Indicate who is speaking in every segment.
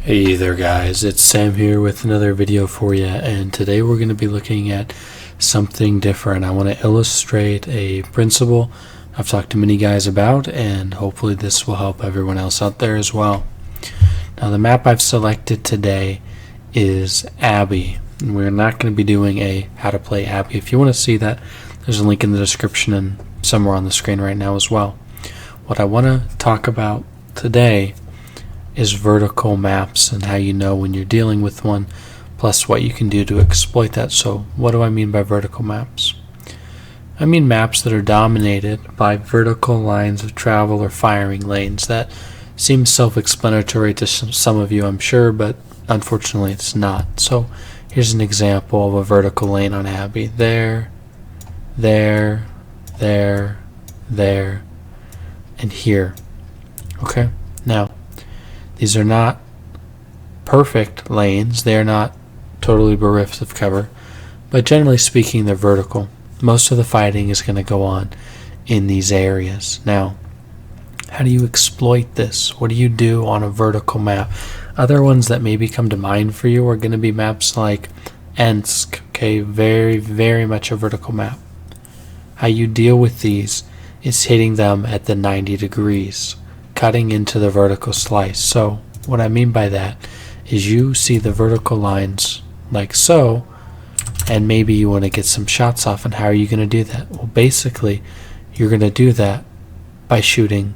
Speaker 1: Hey there guys, it's Sam here with another video for you, and today we're going to be looking at something different. I want to illustrate a principle I've talked to many guys about, and hopefully this will help everyone else out there as well. Now the map I've selected today is Abbey, and we're not going to be doing a how to play Abbey. If you want to see that, there's a link in the description and somewhere on the screen right now as well. What I want to talk about today is vertical maps and how you know when you're dealing with one, plus what you can do to exploit that. So what do I mean by vertical maps? I mean maps that are dominated by vertical lines of travel or firing lanes. That seems self-explanatory to some of you, I'm sure, but unfortunately it's not. So here's an example of a vertical lane on Abbey. There, there, there, there, and here. Okay, now these are not perfect lanes. They are not totally bereft of cover, but generally speaking, they're vertical. Most of the fighting is going to go on in these areas. Now, how do you exploit this? What do you do on a vertical map? Other ones that maybe come to mind for you are going to be maps like Ensk. Okay, very, very much a vertical map. How you deal with these is hitting them at the 90 degrees. Cutting into the vertical slice. So what I mean by that is you see the vertical lines like so, and maybe you want to get some shots off. And how are you going to do that? Well, basically you're going to do that by shooting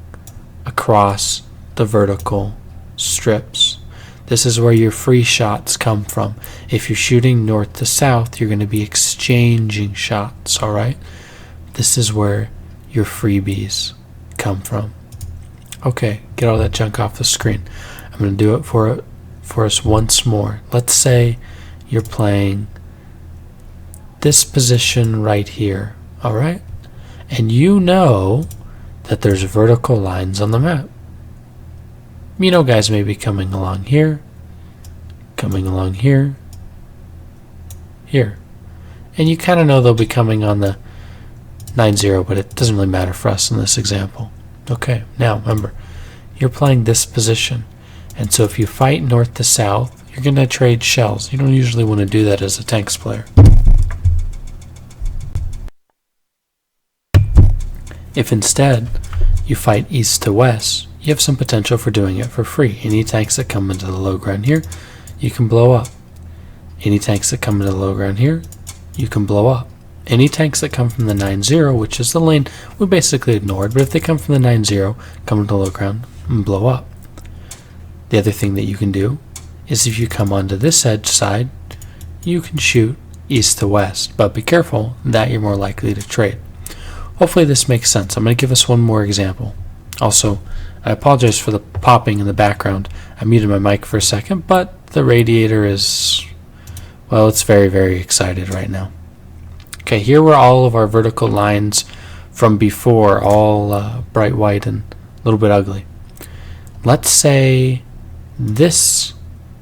Speaker 1: across the vertical strips. This is where your free shots come from. If you're shooting north to south, you're going to be exchanging shots. All right, this is where your freebies come from. Okay, get all that junk off the screen. I'm going to do it for us once more. Let's say you're playing this position right here, all right? And you know that there's vertical lines on the map. You know guys may be coming along here, coming along here, here. And you kind of know they'll be coming on the 9-0, but it doesn't really matter for us in this example. Okay, now remember, you're playing this position, and so if you fight north to south, you're going to trade shells. You don't usually want to do that as a tanks player. If instead you fight east to west, you have some potential for doing it for free. Any tanks that come into the low ground here, you can blow up. Any tanks that come into the low ground here, you can blow up. Any tanks that come from the 9-0, which is the lane we basically ignored, but if they come from the 9-0, come into low ground and blow up. The other thing that you can do is if you come onto this edge side, you can shoot east to west, but be careful that you're more likely to trade. Hopefully this makes sense. I'm going to give us one more example. Also, I apologize for the popping in the background. I muted my mic for a second, but the radiator is, well, it's very, very excited right now. Okay, here were all of our vertical lines from before, all bright white and a little bit ugly. Let's say this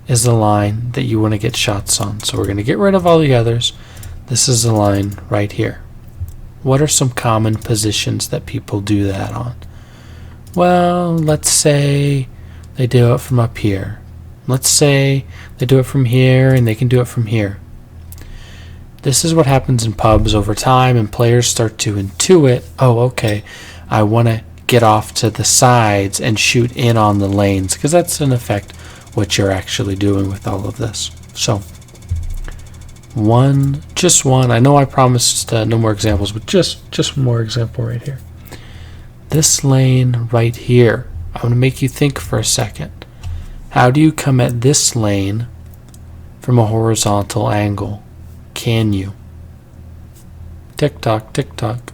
Speaker 1: is the line that you want to get shots on. So we're going to get rid of all the others. This is the line right here. What are some common positions that people do that on? Well, let's say they do it from up here. Let's say they do it from here, and they can do it from here. This is what happens in pubs over time, and players start to intuit, oh, okay, I want to get off to the sides and shoot in on the lanes, because that's in effect what you're actually doing with all of this. So, just one, I know I promised no more examples, but just one more example right here. This lane right here, I want to make you think for a second. How do you come at this lane from a horizontal angle? Can you? Tick tock, tick tock.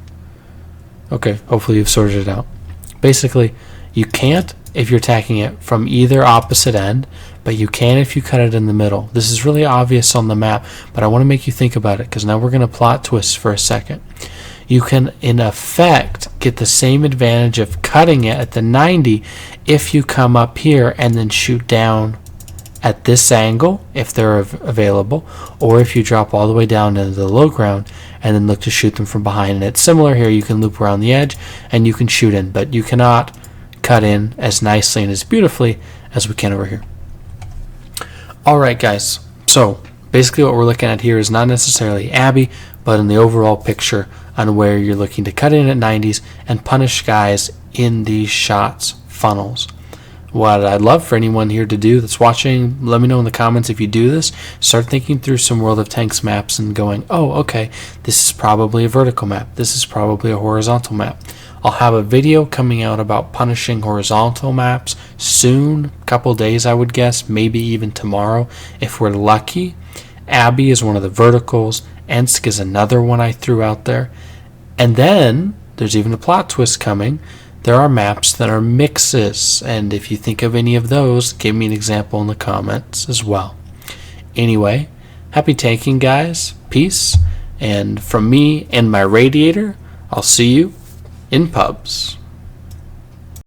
Speaker 1: Okay, hopefully you've sorted it out. Basically, you can't if you're attacking it from either opposite end, but you can if you cut it in the middle. This is really obvious on the map, but I want to make you think about it, because now we're going to plot twist for a second. You can, in effect, get the same advantage of cutting it at the 90 if you come up here and then shoot down at this angle, if they're available, or if you drop all the way down into the low ground and then look to shoot them from behind. And it's similar here. You can loop around the edge and you can shoot in, but you cannot cut in as nicely and as beautifully as we can over here. Alright guys, so basically what we're looking at here is not necessarily Abbey, but in the overall picture on where you're looking to cut in at 90s and punish guys in these shots funnels. What I'd love for anyone here to do that's watching, let me know in the comments if you do this. Start thinking through some World of Tanks maps and going, oh, okay, this is probably a vertical map. This is probably a horizontal map. I'll have a video coming out about punishing horizontal maps soon, a couple days I would guess, maybe even tomorrow if we're lucky. Abbey is one of the verticals. Ensk is another one I threw out there. And then there's even a plot twist coming. There are maps that are mixes, and if you think of any of those, give me an example in the comments as well. Anyway, happy tanking guys, peace, and from me and my radiator, I'll see you in pubs.